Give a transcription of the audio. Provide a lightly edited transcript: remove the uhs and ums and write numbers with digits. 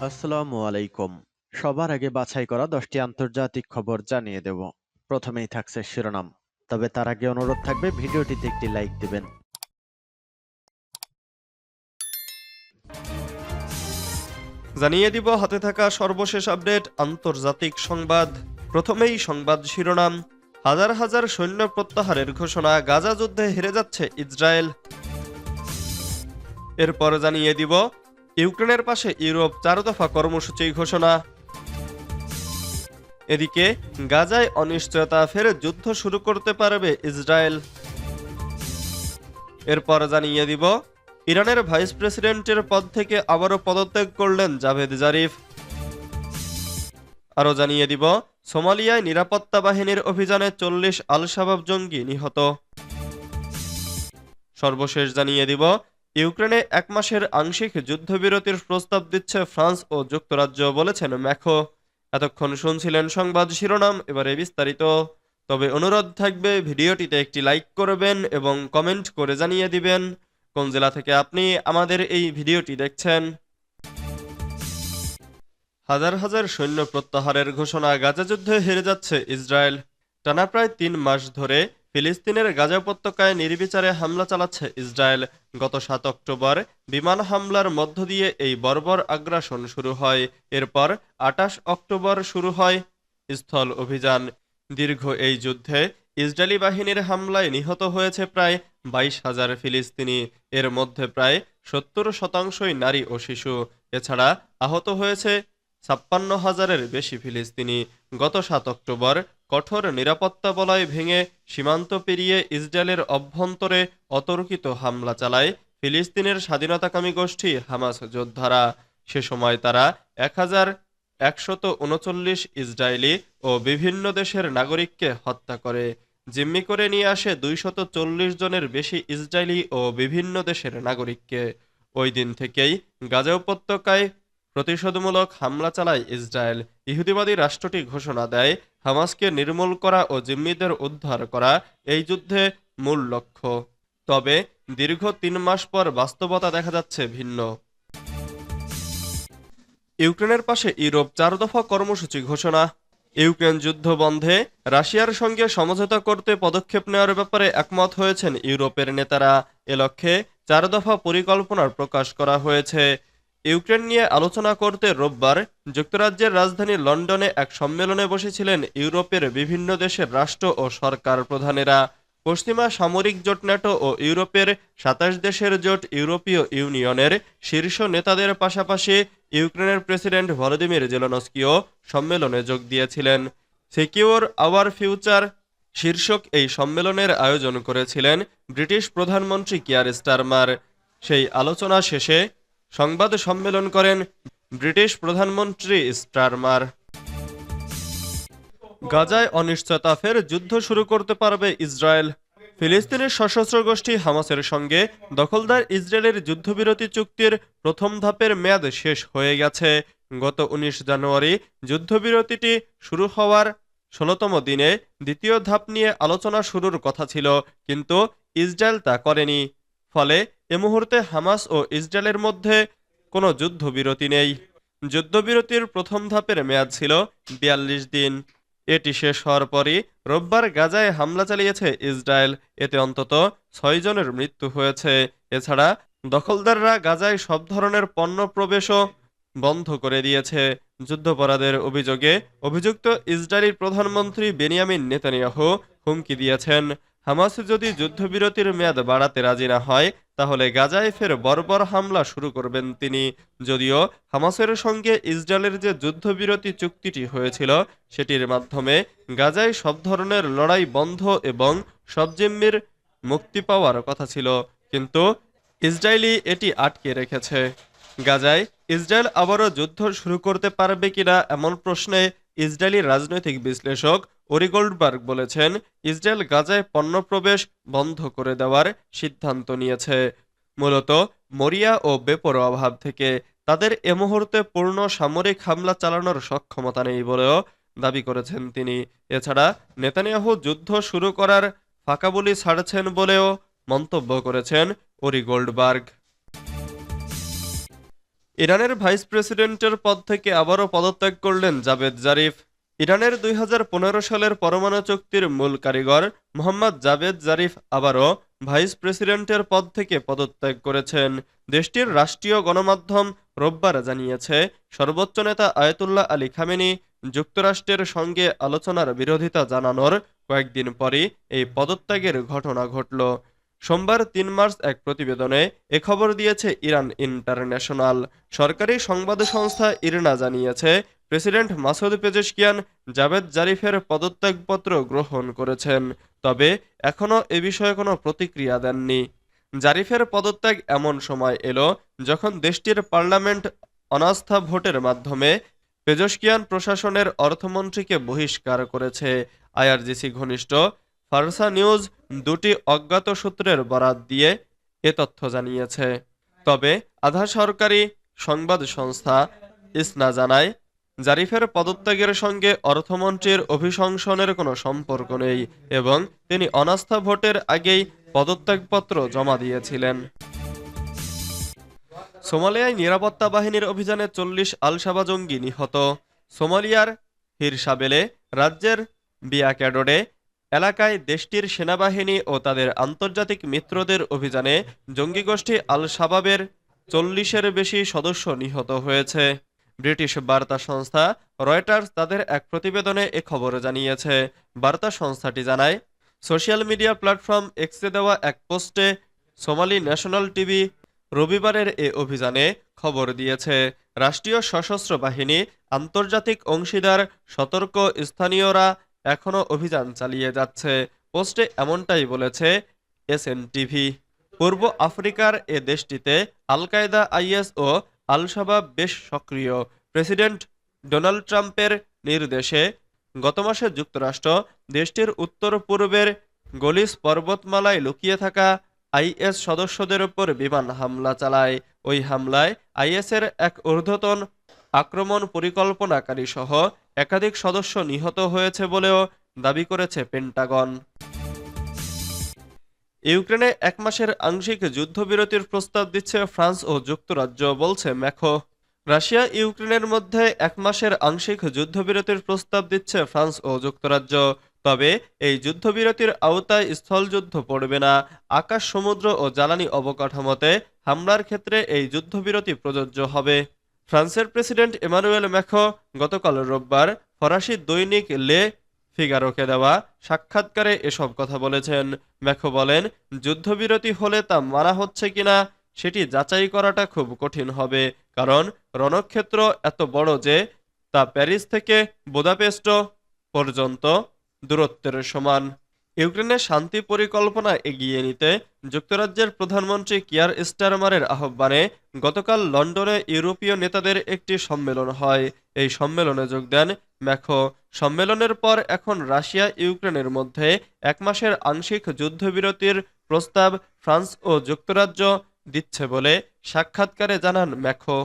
আসসালামু আলাইকুম। সবার আগে বাছাই করা 10টি আন্তর্জাতিক খবর জানিয়ে দেব। প্রথমেই থাকছে শিরোনাম। তবে তার আগে অনুরোধ থাকবে ভিডিওটিতে একটি লাইক দিবেন। জানিয়ে দিব হাতে থাকা সর্বশেষ আপডেট আন্তর্জাতিক সংবাদ। প্রথমেই সংবাদ শিরোনাম। হাজার হাজার সৈন্য প্রত্যাহারের ঘোষণা, গাজা যুদ্ধে হেরে যাচ্ছে ইসরায়েল। এরপর জানিয়ে দিব ইউক্রেনের পাশে ইউরোপ, 4 দফা কর্মসূচি ঘোষণা। এদিকে গাজায় অনিশ্চয়তা, ফের যুদ্ধ শুরু করতে পারবে ইসরায়েল। এরপর জানিয়ে দিব ইরানের ভাইস প্রেসিডেন্টের পদ থেকে আবারও পদত্যাগ করলেন জাভেদ জারিফ। আরও জানিয়ে দিব সোমালিয়ায় নিরাপত্তা বাহিনীর অভিযানে 40 আল শাবাব জঙ্গি নিহত। সর্বশেষ জানিয়ে দিব ইউক্রেনে 1 মাসের আংশিক যুদ্ধবিরতির প্রস্তাব দিচ্ছে ফ্রান্স ও যুক্তরাজ্য, বলেছেন ম্যাখো। এতক্ষণ শুনছিলেন সংবাদ শিরোনাম, এবারে বিস্তারিত। তবে অনুরোধ থাকবে ভিডিওটিতে একটি লাইক করবেন এবং কমেন্ট করে জানিয়ে দিবেন কোন জেলা থেকে আপনি আমাদের এই ভিডিওটি দেখছেন। হাজার হাজার সৈন্য প্রত্যাহারের ঘোষণা, গাজা যুদ্ধে হেরে যাচ্ছে ইসরায়েল। টানা প্রায় 3 মাস ধরে ফিলিস্তিনের গাজা উপত্যকায় নির্বিচারে হামলা চালাচ্ছে ইসরায়েল। গত 7 অক্টোবর বিমান হামলার মধ্য দিয়ে এই বর্বর আগ্রাসন শুরু হয়। এরপর 28 অক্টোবর শুরু হয় স্থল অভিযান। দীর্ঘ এই যুদ্ধে ইসরায়েলি বাহিনীর হামলায় নিহত হয়েছে প্রায় 22,000 ফিলিস্তিনি। এর মধ্যে প্রায় 70% নারী ও শিশু। এছাড়া আহত হয়েছে 56,000-এর বেশি ফিলিস্তিনি। গত 7 অক্টোবর কঠোর নিরাপত্তা বলয় ভেঙে সীমান্ত পেরিয়ে ইসরায়েলের অভ্যন্তরে অতর্কিত হামলা চালায় ফিলিস্তিনের স্বাধীনতাকামী গোষ্ঠী হামাস যোদ্ধারা। সে সময় তারা 1,139 ইসরায়েলি ও বিভিন্ন দেশের নাগরিককে হত্যা করে। জিম্মি করে নিয়ে আসে 240 জনের বেশি ইসরায়েলি ও বিভিন্ন দেশের নাগরিককে। ওই দিন থেকেই গাজা উপত্যকায় প্রতিশোধমূলক হামলা চালায় ইসরায়েল। ইহুদিবাদী রাষ্ট্রটি ঘোষণা দেয় হামাসকে নির্মূল করা ও জিম্মিদের উদ্ধার করা এই যুদ্ধে মূল লক্ষ্য। তবে দীর্ঘ 3 মাস পর বাস্তবতা দেখা যাচ্ছে ভিন্ন। ইউক্রেনের পাশে ইউরোপ, 4 দফা কর্মসূচি ঘোষণা। ইউক্রেন যুদ্ধ বন্ধে রাশিয়ার সঙ্গে সমঝোতা করতে পদক্ষেপ নেওয়ার ব্যাপারে একমত হয়েছেন ইউরোপের নেতারা। এ লক্ষ্যে 4 দফা পরিকল্পনার প্রকাশ করা হয়েছে। ইউক্রেন নিয়ে আলোচনা করতে রোববার যুক্তরাজ্যের রাজধানী লন্ডনে এক সম্মেলনে বসেছিলেন ইউরোপের বিভিন্ন দেশের রাষ্ট্র ও সরকার প্রধানেরা। পশ্চিমা সামরিক জোট ন্যাটো ও ইউরোপের 27 দেশের জোট ইউরোপীয় ইউনিয়নের শীর্ষ নেতাদের পাশাপাশি ইউক্রেনের প্রেসিডেন্ট ভলোদিমির জেলেনস্কিও সম্মেলনে যোগ দিয়েছিলেন। সিকিউর আওয়ার ফিউচার শীর্ষক এই সম্মেলনের আয়োজন করেছিলেন ব্রিটিশ প্রধানমন্ত্রী কিয়ার স্টারমার। সেই আলোচনা শেষে সংবাদ সম্মেলন করেন ব্রিটিশ প্রধানমন্ত্রী স্টারমার। গাজায় অনিশ্চয়তা, ফের যুদ্ধ শুরু করতে পারবে ইসরায়েল। ফিলিস্তিনের সশস্ত্র গোষ্ঠী হামাসের সঙ্গে দখলদার ইসরায়েলের যুদ্ধবিরতি চুক্তির প্রথম ধাপের মেয়াদ শেষ হয়ে গেছে। গত 19 জানুয়ারি যুদ্ধবিরতিটি শুরু হওয়ার 16তম দিনে দ্বিতীয় ধাপ নিয়ে আলোচনা শুরুর কথা ছিল, কিন্তু ইসরায়েল তা করেনি। ফলে এ মুহূর্তে হামাস ও ইসরায়েলের মধ্যে কোনো যুদ্ধবিরতি নেই। যুদ্ধবিরতির প্রথম ধাপের মেয়াদ ছিল 42 দিন। এটি শেষ হওয়ার পরই রোববার গাজায় হামলা চালিয়েছে ইসরায়েল। এতে অন্তত 6 জনের মৃত্যু হয়েছে। এছাড়া দখলদাররা গাজায় সব ধরনের পণ্য প্রবেশও বন্ধ করে দিয়েছে। যুদ্ধাপরাধের অভিযোগে অভিযুক্ত ইসরায়েলি প্রধানমন্ত্রী বেনিয়ামিন নেতানিয়াহু হুমকি দিয়েছেন, হামাস যদি যুদ্ধবিরতির মেয়াদ বাড়াতে রাজি না হয় তাহলে গাজায় ফের বর্বর হামলা শুরু করবেন তিনি। যদিও হামাসের সঙ্গে ইসরায়েলের যে যুদ্ধবিরতি চুক্তিটি হয়েছিল সেটির মাধ্যমে গাজায় সব ধরনের লড়াই বন্ধ এবং সব জিম্মির মুক্তি পাওয়ার কথা ছিল, কিন্তু ইসরায়েলি এটি আটকে রেখেছে। গাজায় ইসরায়েল আবারও যুদ্ধ শুরু করতে পারবে কিনা এমন প্রশ্নে ইসরায়েলি রাজনৈতিক বিশ্লেষক ওরি গোল্ডবার্গ বলেছেন, ইসরায়েল গাজায় পণ্য প্রবেশ বন্ধ করে দেওয়ার সিদ্ধান্ত নিয়েছে মূলত মরিয়া ও বেপরোয়া ভাব থেকে। তাদের এ মুহূর্তে পূর্ণ সামরিক হামলা চালানোর সক্ষমতা নেই বলেও দাবি করেছেন তিনি। এছাড়া নেতানিয়াহু যুদ্ধ শুরু করার ফাঁকা বলি ছাড়ছেন বলেও মন্তব্য করেছেন ওরি গোল্ডবার্গ। ইরানের ভাইস প্রেসিডেন্টের পদ থেকে আবারও পদত্যাগ করলেন জাভেদ জারিফ। ইরানের ২০১৫ সালের পরমাণু চুক্তির মূল কারিগর মোহাম্মদ জাভেদ জারিফ আবারও ভাইস প্রেসিডেন্টের পদ থেকে পদত্যাগ করেছেন। দেশটির রাষ্ট্রীয় গণমাধ্যম রোববার জানিয়েছে, সর্বোচ্চ নেতা আয়াতুল্লাহ আলী খামেনি যুক্তরাষ্ট্রের সঙ্গে আলোচনার বিরোধিতা জানানোর কয়েকদিন পরই এই পদত্যাগের ঘটনা ঘটল। সোমবার ৩ মার্চ এক প্রতিবেদনে এ খবর দিয়েছে ইরান ইন্টারন্যাশনাল। সরকারি সংবাদ সংস্থা ইরনা জানিয়েছে, প্রেসিডেন্ট মাসুদ পেজেশকিয়ান জাভেদ জারিফের পদত্যাগপত্র গ্রহণ করেছেন, তবে এখনও এ বিষয়ে কোনো প্রতিক্রিয়া দেননি। জারিফের পদত্যাগ এমন সময় এলো যখন দেশটির পার্লামেন্ট অনাস্থা ভোটের মাধ্যমে পেজেশকিয়ান প্রশাসনের অর্থমন্ত্রীকে বহিষ্কার করেছে। আইআরজিসি ঘনিষ্ঠ ফারসা নিউজ দুটি অজ্ঞাত সূত্রের বরাত দিয়ে এ তথ্য জানিয়েছে। তবে আধা সরকারি সংবাদ সংস্থা ইসনা জানায়, জারিফের পদত্যাগের সঙ্গে অর্থমন্ত্রীর অভিশংসনের কোনো সম্পর্ক নেই এবং তিনি অনাস্থা ভোটের আগেই পদত্যাগপত্র জমা দিয়েছিলেন। সোমালিয়ায় নিরাপত্তা বাহিনীর অভিযানে ৪০ আল-শাবাব জঙ্গি নিহত। সোমালিয়ার হিরসাবেলে রাজ্যের বিয়াক্যাডোডে এলাকায় দেশটির সেনাবাহিনী ও তাদের আন্তর্জাতিক মিত্রদের অভিযানে জঙ্গি গোষ্ঠী আল-শাবাবের ৪০-এর বেশি সদস্য নিহত হয়েছে। ব্রিটিশ বার্তা সংস্থা রয়টার্স তাদের এক প্রতিবেদনে এ খবর জানিয়েছে। বার্তা সংস্থাটি জানায়, সোশ্যাল মিডিয়া প্ল্যাটফর্ম এক্সে দেওয়া এক পোস্টে সোমালি ন্যাশনাল টিভি রবিবারের এ অভিযানে খবর দিয়েছে। রাষ্ট্রীয় সশস্ত্র বাহিনী, আন্তর্জাতিক অংশীদার, সতর্ক স্থানীয়রা এখনও অভিযান চালিয়ে যাচ্ছে। পোস্টে এমনটাই বলেছে এসএনটিভি। পূর্ব আফ্রিকার এ দেশটিতে আল কায়দা, আইএস ও আল-শাবাব বেশ সক্রিয়। প্রেসিডেন্ট ডোনাল্ড ট্রাম্পের নির্দেশে গত মাসে যুক্তরাষ্ট্র দেশটির উত্তর পূর্বের গলিস পর্বতমালায় লুকিয়ে থাকা আইএস সদস্যদের উপর বিমান হামলা চালায়। ওই হামলায় আইএসের এক ঊর্ধ্বতন আক্রমণ পরিকল্পনাকারী সহ একাধিক সদস্য নিহত হয়েছে বলেও দাবি করেছে পেন্টাগন। ইউক্রেনে ১ মাসের আংশিক যুদ্ধবিরতির প্রস্তাব দিচ্ছে ফ্রান্স ও যুক্তরাজ্য, বলছে ম্যাখো। রাশিয়া ইউক্রেনের মধ্যে ১ মাসের আংশিক যুদ্ধবিরতির প্রস্তাব দিচ্ছে ফ্রান্স ও যুক্তরাজ্য। তবে এই যুদ্ধবিরতির আওতায় স্থলযুদ্ধ পড়বে না। আকাশ, সমুদ্র ও জ্বালানি অবকাঠামোতে হামলার ক্ষেত্রে এই যুদ্ধবিরতি প্রযোজ্য হবে। ফ্রান্সের প্রেসিডেন্ট এমানুয়েল ম্যাখো গতকাল রোববার ফরাসি দৈনিক লে ফিগারোকে দেওয়া সাক্ষাৎকারে এসব কথা বলেছেন। ম্যাখো বলেন, যুদ্ধবিরতি হলে তা মানা হচ্ছে কিনা সেটি যাচাই করাটা খুব কঠিন হবে, কারণ রণক্ষেত্র এত বড় যে তা প্যারিস থেকে বুদাপেস্ট পর্যন্ত দূরত্বের সমান। ইউক্রেনের শান্তি পরিকল্পনা এগিয়ে নিতে যুক্তরাজ্যের প্রধানমন্ত্রী কিয়ার স্টারমারের আহ্বানে গতকাল লন্ডনে ইউরোপীয় নেতাদের একটি সম্মেলন হয়। এই সম্মেলনে যোগ দেন ম্যাখো। সম্মেলনের পর এখন রাশিয়া ইউক্রেনের মধ্যে ১ মাসের আংশিক যুদ্ধবিরতির প্রস্তাব ফ্রান্স ও যুক্তরাজ্য দিচ্ছে বলে সাক্ষাৎকারে জানান ম্যাখো।